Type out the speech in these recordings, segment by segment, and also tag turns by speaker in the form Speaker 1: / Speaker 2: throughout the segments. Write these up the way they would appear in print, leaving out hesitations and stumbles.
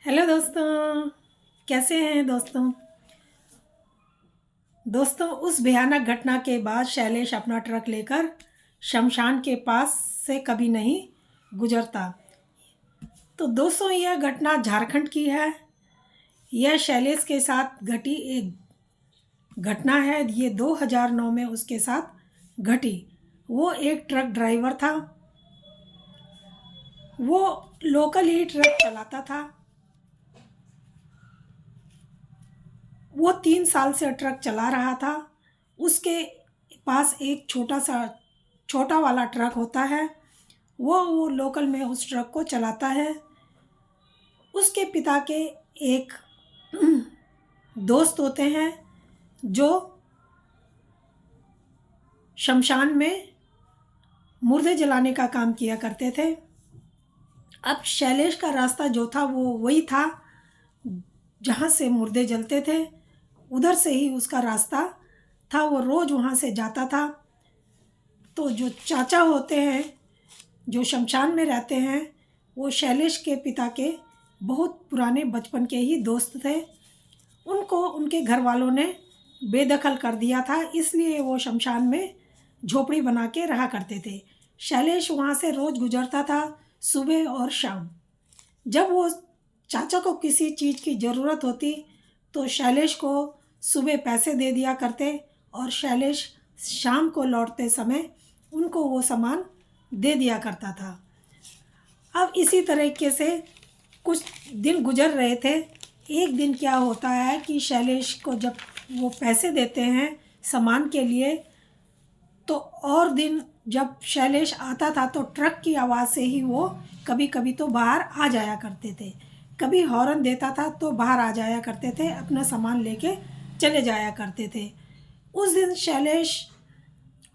Speaker 1: Hello दोस्तों, कैसे हैं दोस्तों। उस भयानक घटना के बाद शैलेश अपना ट्रक लेकर शमशान के पास से कभी नहीं गुजरता। तो दोस्तों, यह घटना झारखंड की है। यह शैलेश के साथ घटी एक घटना है। ये 2009 में उसके साथ घटी। वो एक ट्रक ड्राइवर था। वो लोकल ही ट्रक चलाता था। वो 3 साल से ट्रक चला रहा था। उसके पास एक छोटा वाला ट्रक होता है। वो लोकल में उस ट्रक को चलाता है। उसके पिता के एक दोस्त होते हैं जो शमशान में मुर्दे जलाने का काम किया करते थे। अब शैलेश का रास्ता जो था वो वही था जहाँ से मुर्दे जलते थे। उधर से ही उसका रास्ता था। वो रोज़ वहाँ से जाता था। तो जो चाचा होते हैं जो शमशान में रहते हैं, वो शैलेश के पिता के बहुत पुराने बचपन के ही दोस्त थे। उनको उनके घर वालों ने बेदखल कर दिया था, इसलिए वो शमशान में झोपड़ी बना के रहा करते थे। शैलेश वहाँ से रोज़ गुजरता था, सुबह और शाम। जब वो चाचा को किसी चीज़ की ज़रूरत होती तो शैलेश को सुबह पैसे दे दिया करते और शैलेश शाम को लौटते समय उनको वो सामान दे दिया करता था। अब इसी तरीके से कुछ दिन गुजर रहे थे। एक दिन क्या होता है कि शैलेश को जब वो पैसे देते हैं सामान के लिए, तो और दिन जब शैलेश आता था तो ट्रक की आवाज़ से ही वो कभी कभी तो बाहर आ जाया करते थे। कभी हॉर्न देता था तो बाहर आ जाया करते थे, अपना सामान लेके चले जाया करते थे। उस दिन शैलेश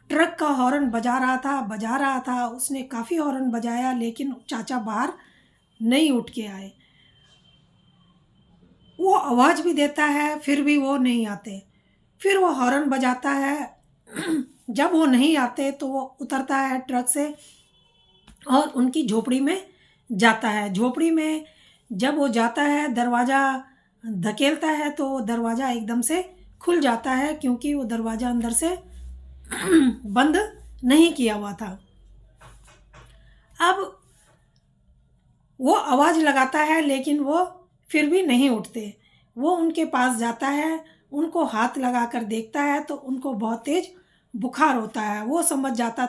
Speaker 1: ट्रक का हॉर्न बजा रहा था। उसने काफ़ी हॉर्न बजाया लेकिन चाचा बाहर नहीं उठ के आए। वो आवाज़ भी देता है फिर भी वो नहीं आते। फिर वो हॉर्न बजाता है। जब वो नहीं आते तो वो उतरता है ट्रक से और उनकी झोपड़ी में जाता है। झोपड़ी में जब वो जाता है, दरवाज़ा धकेलता है तो वो दरवाज़ा एकदम से खुल जाता है, क्योंकि वो दरवाज़ा अंदर से बंद नहीं किया हुआ था। अब वो आवाज़ लगाता है लेकिन वो फिर भी नहीं उठते। वो उनके पास जाता है, उनको हाथ लगा कर देखता है तो उनको बहुत तेज़ बुखार होता है। वो समझ जाता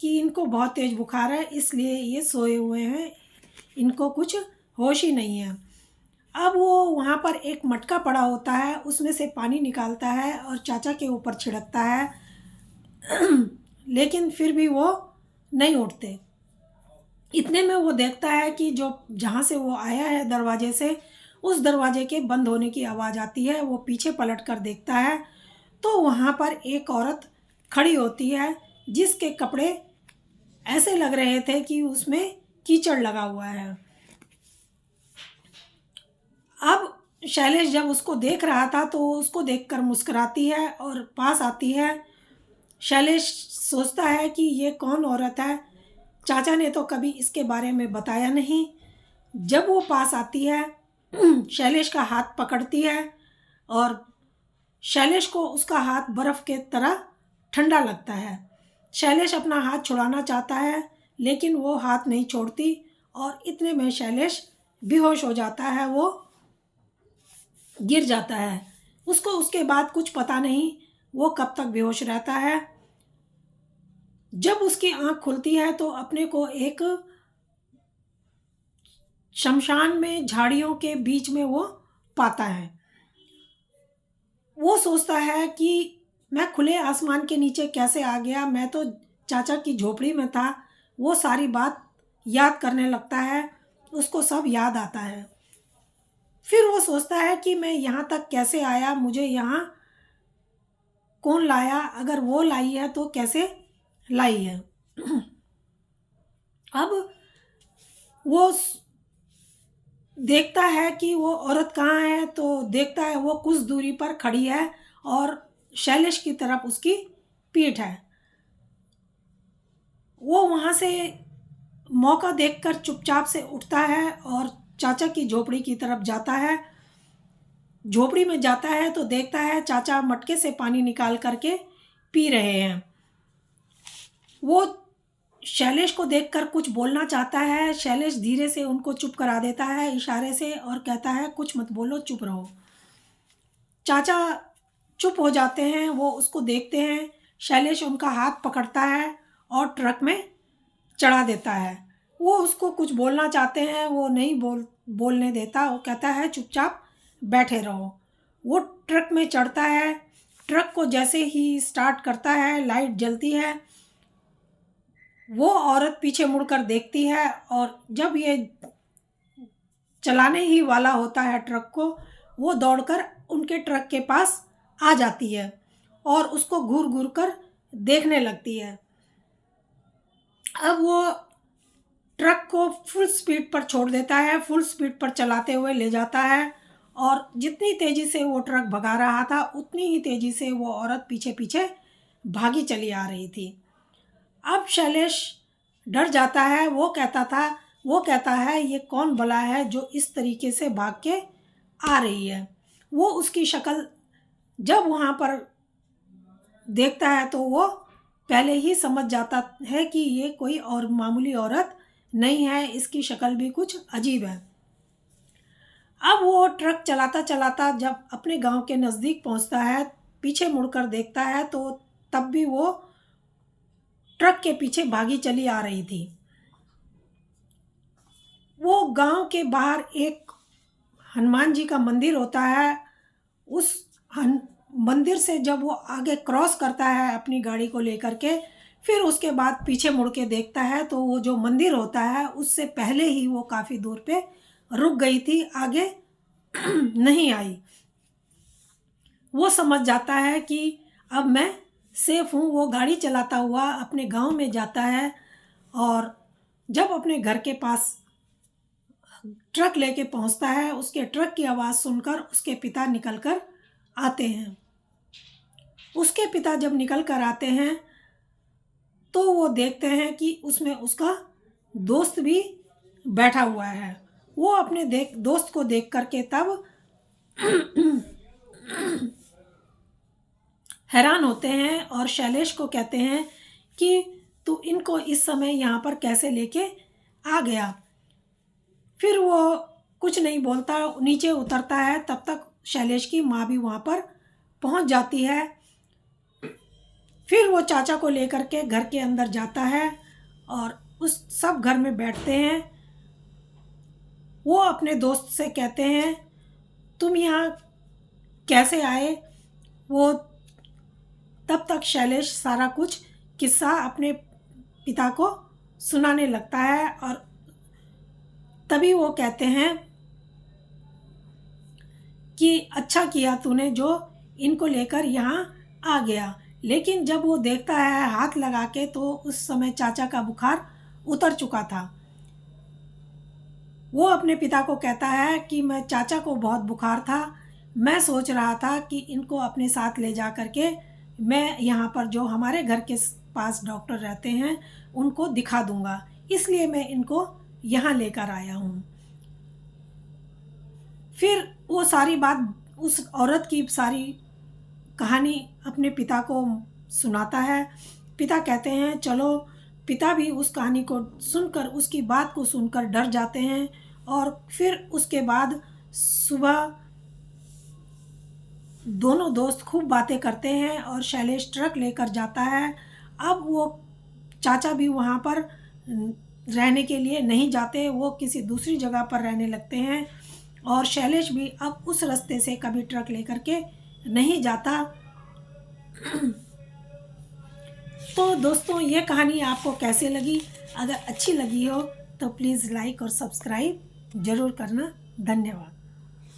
Speaker 1: कि इनको बहुत तेज़ बुखार है, इसलिए ये सोए हुए हैं, इनको कुछ होश ही नहीं है। अब वो वहाँ पर एक मटका पड़ा होता है, उसमें से पानी निकालता है और चाचा के ऊपर छिड़कता है। लेकिन फिर भी वो नहीं उठते। इतने में वो देखता है कि जो जहाँ से वो आया है दरवाजे से, उस दरवाजे के बंद होने की आवाज़ आती है। वो पीछे पलट कर देखता है तो वहाँ पर एक औरत खड़ी होती है जिसके कपड़े ऐसे लग रहे थे कि उसमें कीचड़ लगा हुआ है। अब शैलेश जब उसको देख रहा था तो वो उसको देखकर मुस्कुराती है और पास आती है। शैलेश सोचता है कि ये कौन औरत है, चाचा ने तो कभी इसके बारे में बताया नहीं। जब वो पास आती है, शैलेश का हाथ पकड़ती है और शैलेश को उसका हाथ बर्फ़ के तरह ठंडा लगता है। शैलेश अपना हाथ छुड़ाना चाहता है लेकिन वो हाथ नहीं छोड़ती और इतने में शैलेश बेहोश हो जाता है। वो गिर जाता है। उसको उसके बाद कुछ पता नहीं वो कब तक बेहोश रहता है। जब उसकी आंख खुलती है तो अपने को एक शमशान में झाड़ियों के बीच में वो पाता है। वो सोचता है कि मैं खुले आसमान के नीचे कैसे आ गया, मैं तो चाचा की झोपड़ी में था। वो सारी बात याद करने लगता है, उसको सब याद आता है। फिर वो सोचता है कि मैं यहाँ तक कैसे आया, मुझे यहाँ कौन लाया, अगर वो लाई है तो कैसे लाई है। अब वो देखता है कि वो औरत कहाँ है, तो देखता है वो कुछ दूरी पर खड़ी है और शैलेश की तरफ उसकी पीठ है। वो वहाँ से मौका देखकर चुपचाप से उठता है और चाचा की झोपड़ी की तरफ जाता है। झोपड़ी में जाता है तो देखता है चाचा मटके से पानी निकाल करके पी रहे हैं। वो शैलेश को देखकर कुछ बोलना चाहता है। शैलेश धीरे से उनको चुप करा देता है इशारे से और कहता है कुछ मत बोलो, चुप रहो। चाचा चुप हो जाते हैं, वो उसको देखते हैं। शैलेश उनका हाथ पकड़ता है और ट्रक में चढ़ा देता है। वो उसको कुछ बोलना चाहते हैं, वो नहीं बोलने देता। वो कहता है चुपचाप बैठे रहो। वो ट्रक में चढ़ता है। ट्रक को जैसे ही स्टार्ट करता है, लाइट जलती है। वो औरत पीछे मुड़कर देखती है और जब ये चलाने ही वाला होता है ट्रक को, वो दौड़कर उनके ट्रक के पास आ जाती है और उसको घूर घूर कर देखने लगती है। अब वो ट्रक को फुल स्पीड पर छोड़ देता है, फुल स्पीड पर चलाते हुए ले जाता है और जितनी तेज़ी से वो ट्रक भगा रहा था उतनी ही तेज़ी से वो औरत पीछे पीछे भागी चली आ रही थी। अब शैलेश डर जाता है। वो कहता है ये कौन भला है जो इस तरीके से भाग के आ रही है। वो उसकी शक्ल जब वहाँ पर देखता है तो वो पहले ही समझ जाता है कि ये कोई और मामूली औरत नहीं है, इसकी शक्ल भी कुछ अजीब है। अब वो ट्रक चलाता चलाता जब अपने गांव के नज़दीक पहुंचता है, पीछे मुड़कर देखता है तो तब भी वो ट्रक के पीछे भागी चली आ रही थी। वो गांव के बाहर एक हनुमान जी का मंदिर होता है। उस मंदिर से जब वो आगे क्रॉस करता है अपनी गाड़ी को लेकर के, फिर उसके बाद पीछे मुड़ के देखता है तो वो जो मंदिर होता है उससे पहले ही वो काफ़ी दूर पे रुक गई थी, आगे नहीं आई। वो समझ जाता है कि अब मैं सेफ हूँ। वो गाड़ी चलाता हुआ अपने गांव में जाता है और जब अपने घर के पास ट्रक लेके पहुँचता है, उसके ट्रक की आवाज़ सुनकर उसके पिता निकल कर आते हैं। उसके पिता जब निकल कर आते हैं तो वो देखते हैं कि उसमें उसका दोस्त भी बैठा हुआ है। वो अपने दोस्त को देख करके तब हैरान होते हैं और शैलेश को कहते हैं कि तू इनको इस समय यहाँ पर कैसे लेके आ गया। फिर वो कुछ नहीं बोलता, नीचे उतरता है। तब तक शैलेश की माँ भी वहाँ पर पहुँच जाती है। फिर वो चाचा को लेकर के घर के अंदर जाता है और उस सब घर में बैठते हैं। वो अपने दोस्त से कहते हैं तुम यहाँ कैसे आए। वो तब तक शैलेश सारा कुछ किस्सा अपने पिता को सुनाने लगता है और तभी वो कहते हैं कि अच्छा किया तूने जो इनको लेकर यहाँ आ गया। लेकिन जब वो देखता है हाथ लगा के तो उस समय चाचा का बुखार उतर चुका था। वो अपने पिता को कहता है कि मैं चाचा को बहुत बुखार था, मैं सोच रहा था कि इनको अपने साथ ले जा कर के मैं यहाँ पर जो हमारे घर के पास डॉक्टर रहते हैं उनको दिखा दूँगा, इसलिए मैं इनको यहाँ लेकर आया हूँ। फिर वो सारी बात, उस औरत की सारी कहानी अपने पिता को सुनाता है। पिता कहते हैं चलो। पिता भी उस कहानी को सुनकर, उसकी बात को सुनकर डर जाते हैं और फिर उसके बाद सुबह दोनों दोस्त खूब बातें करते हैं और शैलेश ट्रक लेकर जाता है। अब वो चाचा भी वहाँ पर रहने के लिए नहीं जाते, वो किसी दूसरी जगह पर रहने लगते हैं और शैलेश भी अब उस रास्ते से कभी ट्रक लेकर के नहीं जाता। तो दोस्तों ये कहानी आपको कैसे लगी? अगर अच्छी लगी हो तो प्लीज़ लाइक और सब्सक्राइब ज़रूर करना। धन्यवाद।